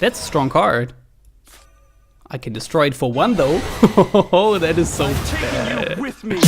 That's a strong card. I can destroy it for 1 though. Oh, that is so bad. With me.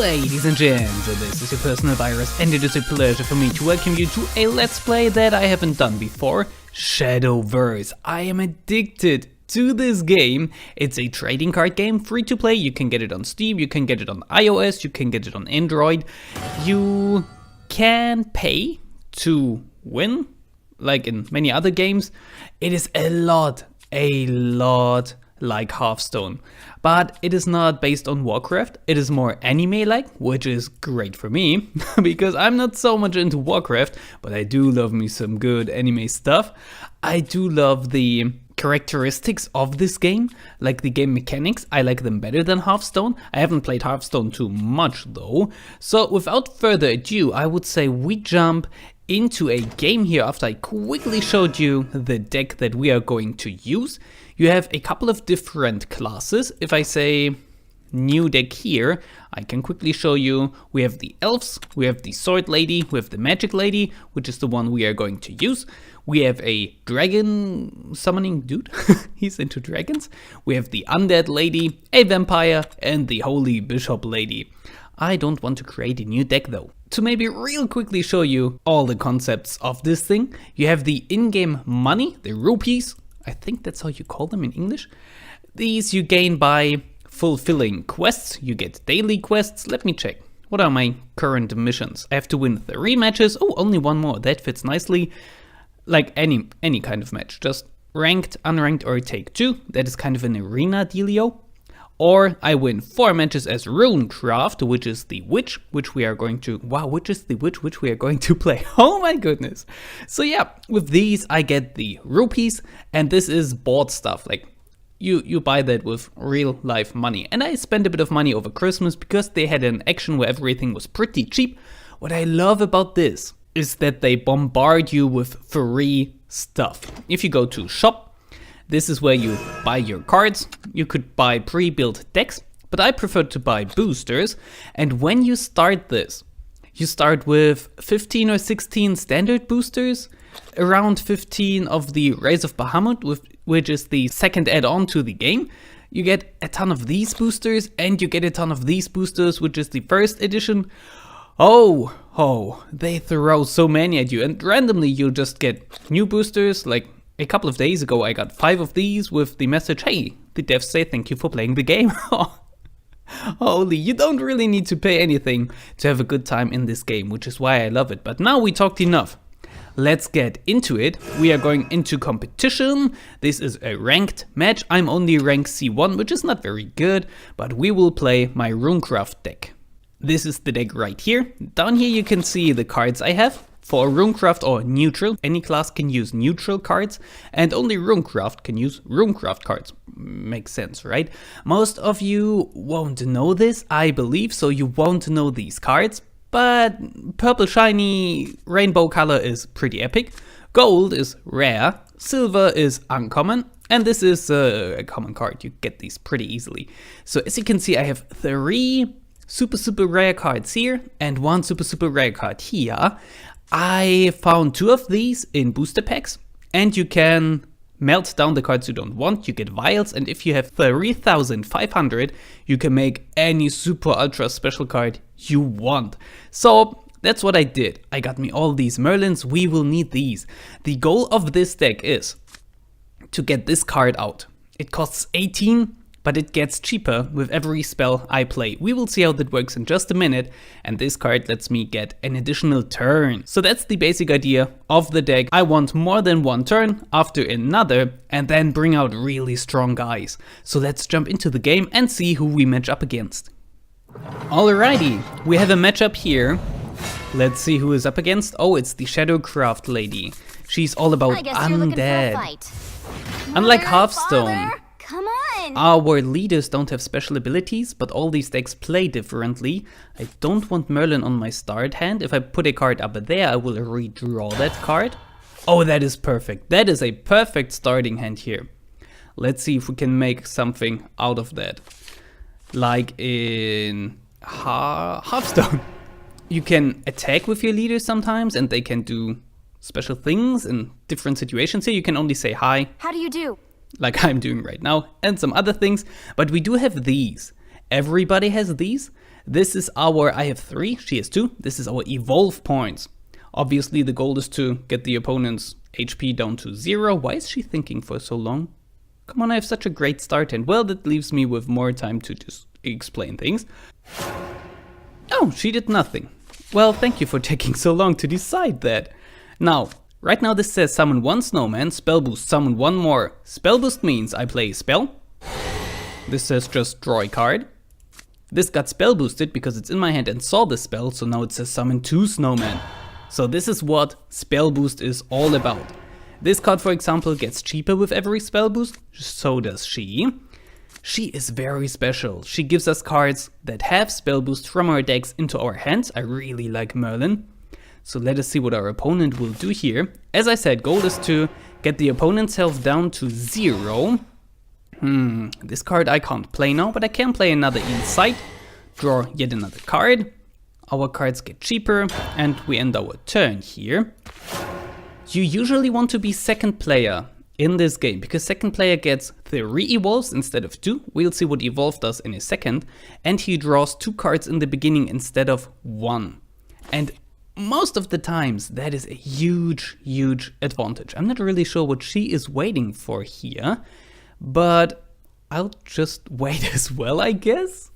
Ladies and gents, this is your personal virus, and it is a pleasure for me to welcome you to a Let's Play that I haven't done before, Shadowverse. I am addicted to this game. It's a trading card game, free to play. You can get it on Steam, you can get it on iOS, you can get it on Android. You can pay to win, like in many other games. It is a lot like Hearthstone, but it is not based on Warcraft. It is more anime-like, which is great for me because I'm not so much into Warcraft, but I do love me some good anime stuff. I do love the characteristics of this game, like the game mechanics. I like them better than Hearthstone. I haven't played Hearthstone too much though. So without further ado, I would say we jump into a game here after I quickly showed you the deck that we are going to use. You have a couple of different classes. If I say new deck here, I can quickly show you. We have the elves, we have the sword lady, we have the magic lady, which is the one we are going to use. We have a dragon summoning dude, he's into dragons. We have the undead lady, a vampire, and the holy bishop lady. I don't want to create a new deck though. To maybe real quickly show you all the concepts of this thing, you have the in-game money, the rupees. I think that's how you call them in English. These you gain by fulfilling quests. You get daily quests. Let me check. What are my current missions? I have to win 3 matches. Oh, only 1 more. That fits nicely. Like any kind of match. Just ranked, unranked, or take 2. That is kind of an arena dealio. Or I win 4 matches as Runecraft, which is the witch, which we are going to... Wow, which is the witch, which we are going to play. Oh my goodness. So yeah, with these I get the rupees, and this is bought stuff. Like, you buy that with real life money. And I spent a bit of money over Christmas because they had an action where everything was pretty cheap. What I love about this is that they bombard you with free stuff. If you go to shop, this is where you buy your cards. You could buy pre-built decks, but I prefer to buy boosters. And when you start this, you start with 15 or 16 standard boosters, around 15 of the Rise of Bahamut, which is the second add-on to the game. You get a ton of these boosters, and you get a ton of these boosters, which is the first edition. Oh, they throw so many at you, and randomly you'll just get new boosters. Like, a couple of days ago, I got 5 of these with the message, hey, the devs say thank you for playing the game. Holy, you don't really need to pay anything to have a good time in this game, which is why I love it. But now we talked enough. Let's get into it. We are going into competition. This is a ranked match. I'm only rank C1, which is not very good, but we will play my Runecraft deck. This is the deck right here. Down here you can see the cards I have. For Runecraft or neutral, any class can use neutral cards, and only Runecraft can use Runecraft cards. Makes sense, right? Most of you won't know this, I believe, so you won't know these cards, but purple shiny rainbow color is pretty epic, gold is rare, silver is uncommon, and this is a common card. You get these pretty easily. So as you can see, I have 3 super rare cards here, and 1 super rare card here. I found 2 of these in booster packs, and you can melt down the cards you don't want. You get vials, and if you have 3,500, you can make any super ultra special card you want. So that's what I did. I got me all these Merlins. We will need these. The goal of this deck is to get this card out. It costs 18. But it gets cheaper with every spell I play. We will see how that works in just a minute, and this card lets me get an additional turn. So that's the basic idea of the deck. I want more than 1 turn after another, and then bring out really strong guys. So let's jump into the game and see who we match up against. Alrighty, we have a matchup here. Let's see who is up against. Oh, it's the Shadowcraft lady. She's all about undead. Unlike Hearthstone. Come on! Our leaders don't have special abilities, but all these decks play differently. I don't want Merlin on my start hand. If I put a card up there, I will redraw that card. Oh, that is perfect. That is a perfect starting hand here. Let's see if we can make something out of that. like in Hearthstone. You can attack with your leaders sometimes, and they can do special things in different situations. Here you can only say hi. How do you do? Like I'm doing right now, and some other things. But we do have these. Everybody has these. This is our, I have 3, she has 2. This is our evolve points. Obviously the goal is to get the opponent's HP down to 0. Why is she thinking for so long? Come on, I have such a great start, and well, that leaves me with more time to just explain things. Oh, she did nothing. Well, thank you for taking so long to decide that. Now, right now this says summon 1 snowman, spell boost, summon 1 more. Spell boost means I play a spell. This says just draw a card. This got spell boosted because it's in my hand and saw the spell, so now it says summon 2 snowmen. So this is what spell boost is all about. This card, for example, gets cheaper with every spell boost, so does she. She is very special. She gives us cards that have spell boost from our decks into our hands. I really like Merlin. So let us see what our opponent will do here. As I said, goal is to get the opponent's health down to 0. This card I can't play now, but I can play another Insight. Draw yet another card. Our cards get cheaper, and we end our turn here. You usually want to be second player in this game, because second player gets 3 evolves instead of 2. We'll see what evolve does in a second. And he draws 2 cards in the beginning instead of 1. And most of the times that is a huge, huge advantage. I'm not really sure what she is waiting for here, but I'll just wait as well, I guess.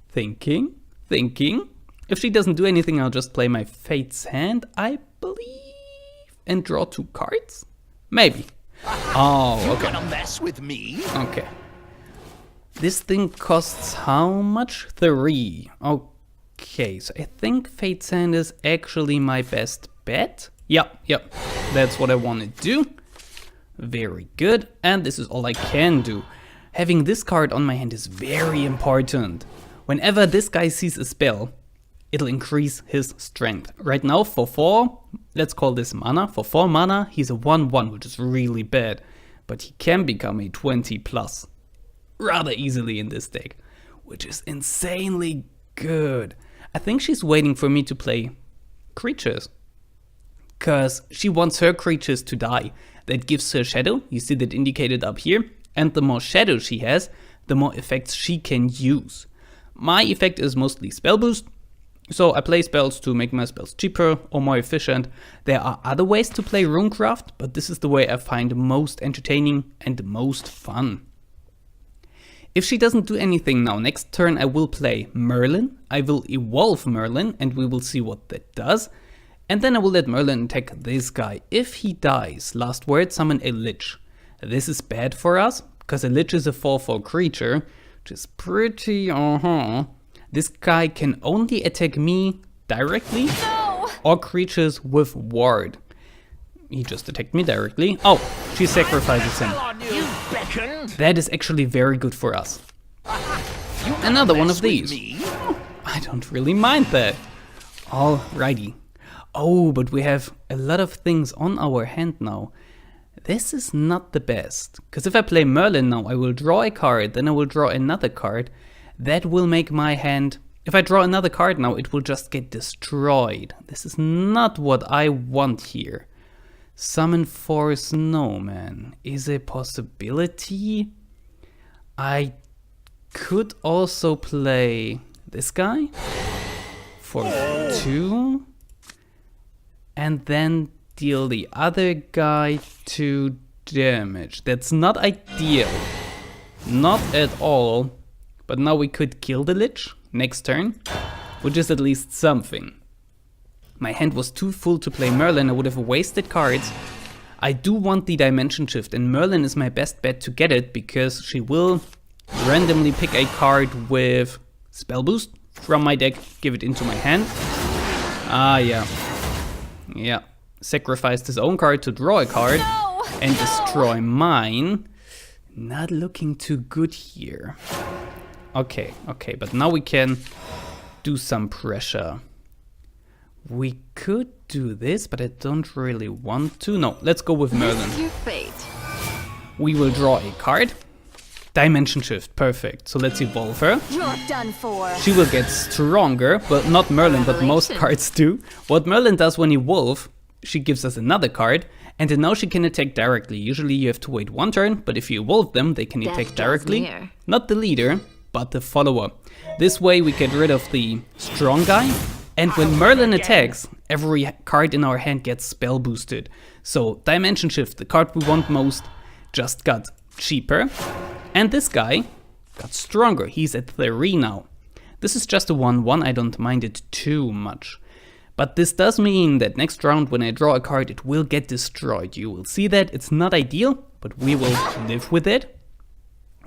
Thinking. If she doesn't do anything, I'll just play my Fate's Hand, I believe, and draw 2 cards? Maybe. Oh, okay. You wanna mess with me? Okay. This thing costs how much? 3. Okay, so I think Fate's Hand is actually my best bet. Yep. That's what I want to do. Very good. And this is all I can do. Having this card on my hand is very important. Whenever this guy sees a spell, it'll increase his strength. Right now for 4, let's call this mana. For 4 mana, he's a 1/1, which is really bad. But he can become a 20 plus rather easily in this deck, which is insanely good. I think she's waiting for me to play creatures, because she wants her creatures to die. That gives her shadow, you see that indicated up here, and the more shadow she has, the more effects she can use. My effect is mostly spell boost, so I play spells to make my spells cheaper or more efficient. There are other ways to play Runecraft, but this is the way I find most entertaining and most fun. If she doesn't do anything now, next turn I will play Merlin. I will evolve Merlin and we will see what that does. And then I will let Merlin attack this guy. If he dies, last word, summon a Lich. This is bad for us, because a Lich is a 4/4 creature, which is pretty This guy can only attack me directly or creatures with ward. He just attacked me directly. Oh, she sacrifices him. That is actually very good for us. Another one of these. I don't really mind that. Alrighty. Oh, but we have a lot of things on our hand now. This is not the best, because if I play Merlin now, I will draw a card, then I will draw another card. That will make my hand... If I draw another card now, it will just get destroyed. This is not what I want here. Summon 4 snowmen is a possibility. I could also play this guy for 2. And then deal the other guy 2 damage. That's not ideal. Not at all. But now we could kill the Lich next turn, which is at least something. My hand was too full to play Merlin, I would have wasted cards. I do want the Dimension Shift, and Merlin is my best bet to get it, because she will randomly pick a card with Spell Boost from my deck, give it into my hand. Yeah. Sacrificed his own card to draw a card and destroy mine. Not looking too good here. Okay, but now we can do some pressure. We could do this, but I don't really want to. No, let's go with Merlin. This is your fate. We will draw a card. Dimension Shift, perfect. So let's evolve her. You're done for. She will get stronger, but not Merlin, but most cards do. What Merlin does when evolve, she gives us another card, and then now she can attack directly. Usually you have to wait one turn, but if you evolve them, they can attack directly. Not the leader, but the follower. This way we get rid of the strong guy, and when Merlin attacks, every card in our hand gets spell boosted. So Dimension Shift, the card we want most, just got cheaper. And this guy got stronger, he's at 3 now. This is just a 1/1, I don't mind it too much. But this does mean that next round when I draw a card, it will get destroyed. You will see that, it's not ideal, but we will live with it.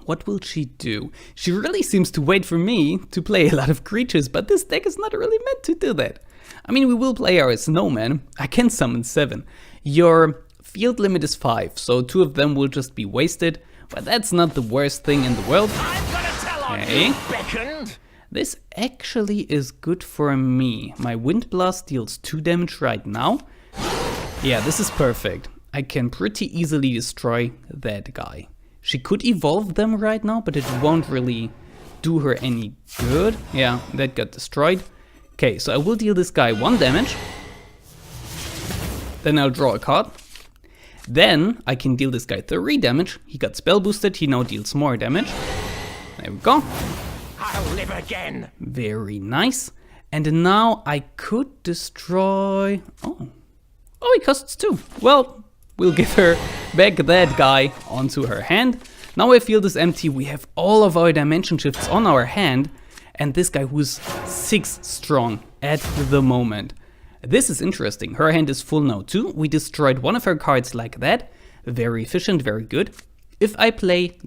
What will she do? She really seems to wait for me to play a lot of creatures, but this deck is not really meant to do that. I mean, we will play our snowman, I can summon 7. Your field limit is 5, so 2 of them will just be wasted. But that's not the worst thing in the world. Okay. This actually is good for me. My Wind Blast deals 2 damage right now. Yeah, this is perfect. I can pretty easily destroy that guy. She could evolve them right now, but it won't really do her any good. Yeah, that got destroyed. Okay, so I will deal this guy 1 damage. Then I'll draw a card. Then I can deal this guy 3 damage. He got spell boosted, he now deals more damage. There we go. I'll live again. Very nice. And now I could destroy... Oh, he costs 2. Well, we'll give her back that guy onto her hand. Now our field is empty, we have all of our dimension shifts on our hand. And this guy who's 6 strong at the moment. This is interesting. Her hand is full now too. We destroyed one of her cards like that. Very efficient, very good. If I play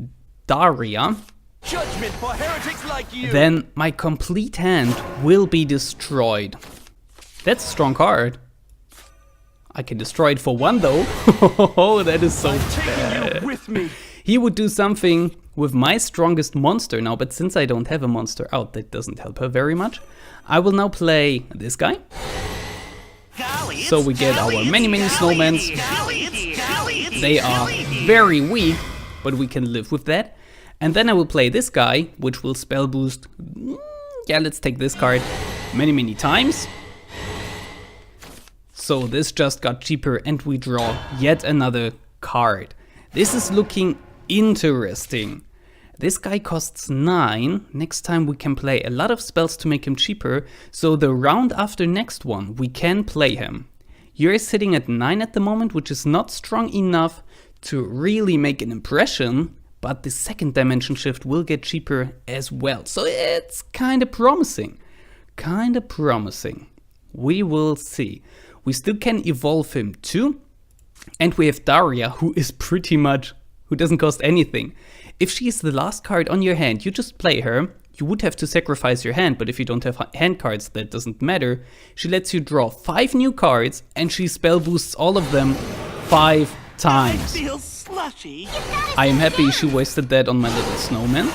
Daria, Judgment for heretics like you. Then my complete hand will be destroyed. That's a strong card. I can destroy it for 1 though. Oh, that is so bad. You with me. He would do something with my strongest monster now, but since I don't have a monster out, that doesn't help her very much. I will now play this guy. So we get our many snowmans. They are very weak, but we can live with that. And then I will play this guy, which will spell boost. Yeah, let's take this card many times. So this just got cheaper and we draw yet another card. This is looking interesting. This guy costs 9. Next time we can play a lot of spells to make him cheaper. So the round after next one, we can play him. You're sitting at 9 at the moment, which is not strong enough to really make an impression. But the second dimension shift will get cheaper as well. So it's kind of promising. We will see. We still can evolve him too. And we have Daria, who is pretty much, who doesn't cost anything. If she is the last card on your hand, you just play her. You would have to sacrifice your hand, but if you don't have hand cards, that doesn't matter. She lets you draw 5 new cards, and she spell boosts all of them 5 times. I feel slushy. I am happy she wasted that on my little snowman.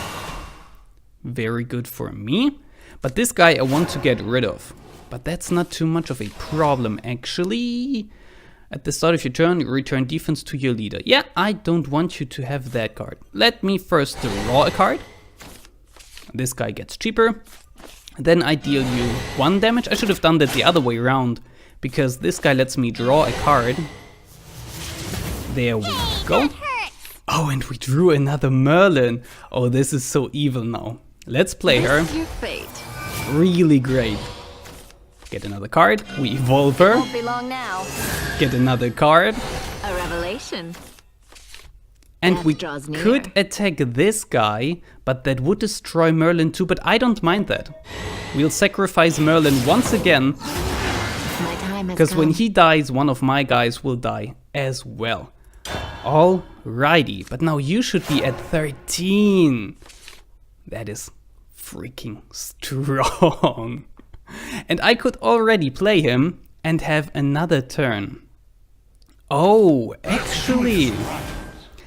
Very good for me. But this guy I want to get rid of. But that's not too much of a problem, actually. At the start of your turn, you return defense to your leader. Yeah, I don't want you to have that card. Let me first draw a card. This guy gets cheaper. Then I deal you 1 damage. I should have done that the other way around, because this guy lets me draw a card. There we go. Oh, and we drew another Merlin. Oh, this is so evil now. Let's play her. Your fate. Really great. Get another card. We evolve her. Won't be long now. Get another card. A revelation. And Death we draws near. could attack this guy, but that would destroy Merlin too, but I don't mind that. We'll sacrifice Merlin once again, My time has because come. when he dies, one of my guys will die as well. Alrighty, but now you should be at 13. That is freaking strong. And I could already play him and have another turn. Oh, actually,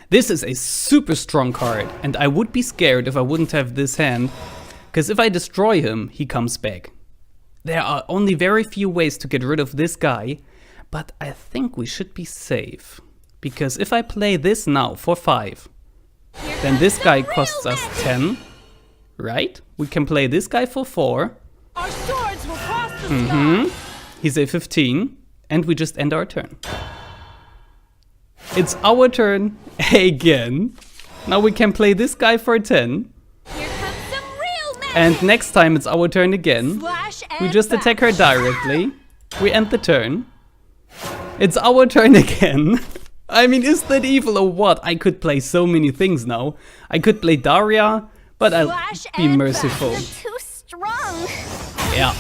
this is a super strong card, and I would be scared if I wouldn't have this hand, because if I destroy him, he comes back. There are only very few ways to get rid of this guy, but I think we should be safe. Because if I play this now for 5, Then this guy costs us 10, right? We can play this guy for 4. Our swords will cross the sky. He's a 15, and we just end our turn. It's our turn again. Now we can play this guy for 10. Here comes some real magic. And next time it's our turn again. Slash We and just bash. attack her directly. We end the turn. It's our turn again. I mean, is that evil or what? I could play so many things now. I could play Daria, but I'll Slash be and merciful. bash. Too strong. Yeah,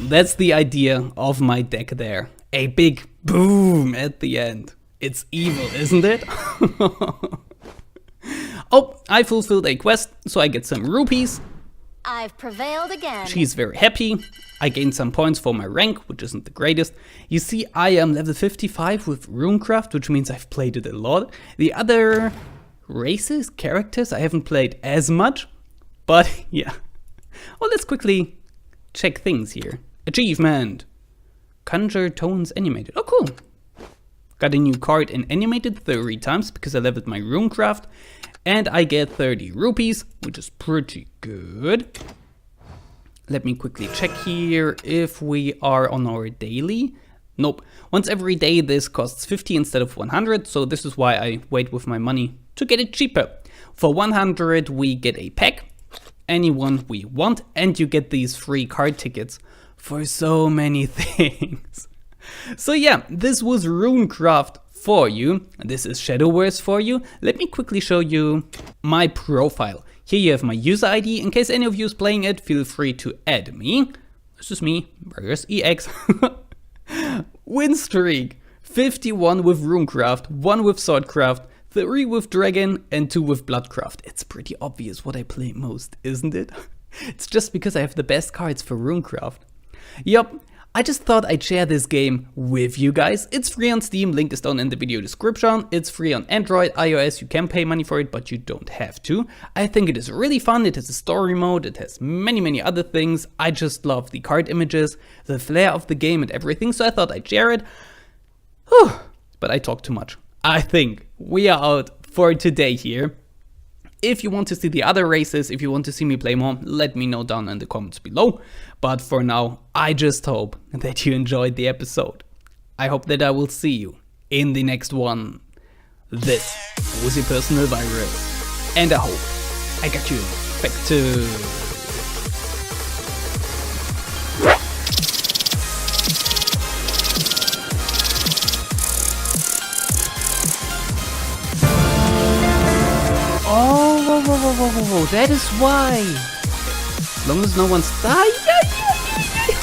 that's the idea of my deck there. A big boom at the end. It's evil, isn't it? Oh, I fulfilled a quest, so I get some rupees. I've prevailed again. She's very happy. I gained some points for my rank, which isn't the greatest. You see, I am level 55 with Runecraft, which means I've played it a lot. The other races, characters, I haven't played as much, but yeah. Well, let's quickly check things here. Achievement. Conjure tones animated. Oh, cool. Got a new card in animated 30 times because I leveled my Runecraft. And I get 30 rupees, which is pretty good. Let me quickly check here if we are on our daily. Nope. Once every day this costs 50 instead of 100, so this is why I wait with my money to get it cheaper. For 100 we get a pack, anyone we want, and you get these free card tickets for so many things. So yeah, this was Runecraft for you. This is Shadowverse for you. Let me quickly show you my profile. Here you have my user ID. In case any of you is playing it, feel free to add me. This is me, Burgers EX. Win streak, 51 with Runecraft, 1 with Swordcraft, 3 with Dragon, and 2 with Bloodcraft. It's pretty obvious what I play most, isn't it? It's just because I have the best cards for Runecraft. Yup. I just thought I'd share this game with you guys. It's free on Steam, link is down in the video description. It's free on Android, iOS, you can pay money for it, but you don't have to. I think it is really fun, it has a story mode, it has many other things. I just love the card images, the flair of the game and everything, so I thought I'd share it. Whew, but I talk too much. I think we are out for today here. If you want to see the other races, if you want to see me play more, let me know down in the comments below. But for now, I just hope that you enjoyed the episode. I hope that I will see you in the next one. This was your personal virus. And I hope I got you infected. Oh, that is why. As long as no one's died.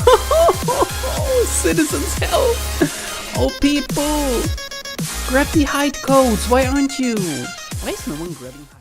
Oh, citizens help. Oh, people. Grab the hide codes. Why aren't you? Why is no one grabbing hide?